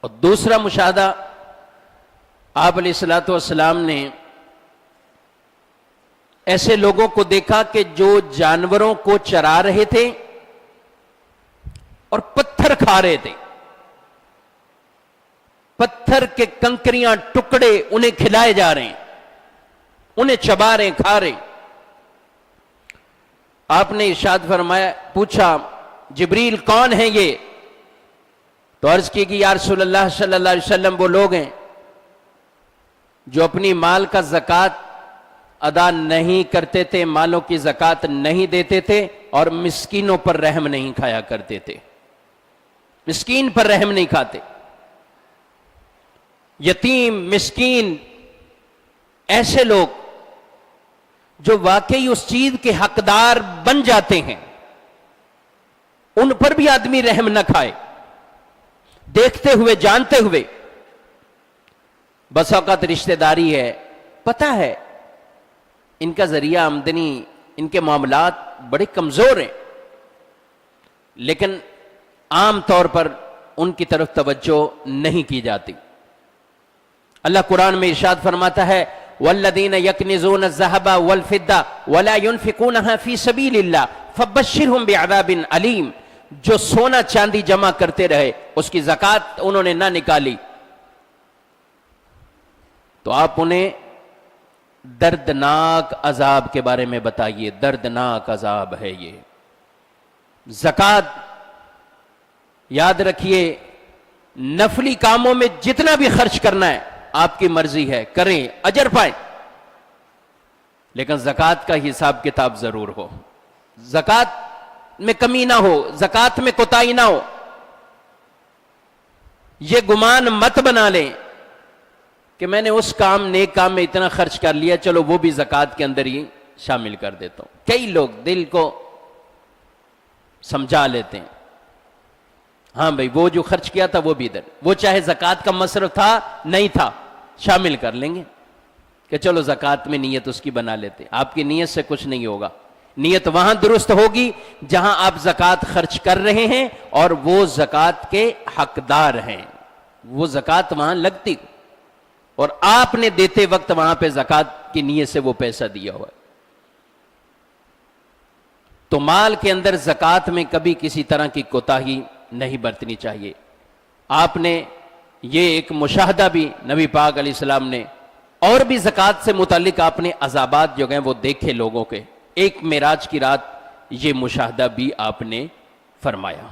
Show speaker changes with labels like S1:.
S1: اور دوسرا مشاہدہ آپ علیہ الصلوۃ والسلام نے ایسے لوگوں کو دیکھا کہ جو جانوروں کو چرا رہے تھے اور پتھر کھا رہے تھے، پتھر کے کنکریاں ٹکڑے انہیں کھلائے جا رہے ہیں، انہیں چبا رہے ہیں، کھا رہے ہیں۔ آپ نے ارشاد فرمایا، پوچھا جبریل کون ہیں یہ؟ تو عرض کی کہ یا رسول اللہ صلی اللہ علیہ وسلم وہ لوگ ہیں جو اپنی مال کا زکوٰۃ ادا نہیں کرتے تھے، مالوں کی زکوٰۃ نہیں دیتے تھے، اور مسکینوں پر رحم نہیں کھایا کرتے تھے، مسکین پر رحم نہیں کھاتے۔ یتیم، مسکین، ایسے لوگ جو واقعی اس چیز کے حقدار بن جاتے ہیں، ان پر بھی آدمی رحم نہ کھائے، دیکھتے ہوئے جانتے ہوئے۔ بس اوقات رشتہ داری ہے، پتہ ہے ان کا ذریعہ آمدنی، ان کے معاملات بڑے کمزور ہیں، لیکن عام طور پر ان کی طرف توجہ نہیں کی جاتی۔ اللہ قرآن میں ارشاد فرماتا ہے والذین یکنزون الذہب والفضہ ولا ينفقونها فی سبیل اللہ فبشرہم بعذاب علیم۔ جو سونا چاندی جمع کرتے رہے، اس کی زکوٰۃ انہوں نے نہ نکالی، تو آپ انہیں دردناک عذاب کے بارے میں بتائیے، دردناک عذاب ہے یہ۔ زکوٰۃ یاد رکھیے، نفلی کاموں میں جتنا بھی خرچ کرنا ہے آپ کی مرضی ہے، کریں، اجر پائیں، لیکن زکوٰۃ کا حساب کتاب ضرور ہو، زکوٰۃ میں کمی نہ ہو، زکوٰۃ میں کوتاہی نہ ہو۔ یہ گمان مت بنا لیں کہ میں نے اس کام، نیک کام میں اتنا خرچ کر لیا، چلو وہ بھی زکوٰۃ کے اندر ہی شامل کر دیتا ہوں۔ کئی لوگ دل کو سمجھا لیتے ہیں، ہاں بھائی وہ جو خرچ کیا تھا وہ بھی ادھر، وہ چاہے زکوٰۃ کا مصرف تھا نہیں تھا، شامل کر لیں گے کہ چلو زکوٰۃ میں نیت اس کی بنا لیتے۔ آپ کی نیت سے کچھ نہیں ہوگا، نیت وہاں درست ہوگی جہاں آپ زکوٰۃ خرچ کر رہے ہیں اور وہ زکوٰۃ کے حقدار ہیں، وہ زکوٰۃ وہاں لگتی، اور آپ نے دیتے وقت وہاں پہ زکوٰۃ کی نیت سے وہ پیسہ دیا ہوا ہے۔ تو مال کے اندر زکوٰۃ میں کبھی کسی طرح کی کوتاہی نہیں برتنی چاہیے۔ آپ نے یہ ایک مشاہدہ بھی نبی پاک علیہ السلام نے، اور بھی زکوٰۃ سے متعلق آپ نے عذابات جو گئے وہ دیکھے لوگوں کے، ایک معراج کی رات یہ مشاہدہ بھی آپ نے فرمایا۔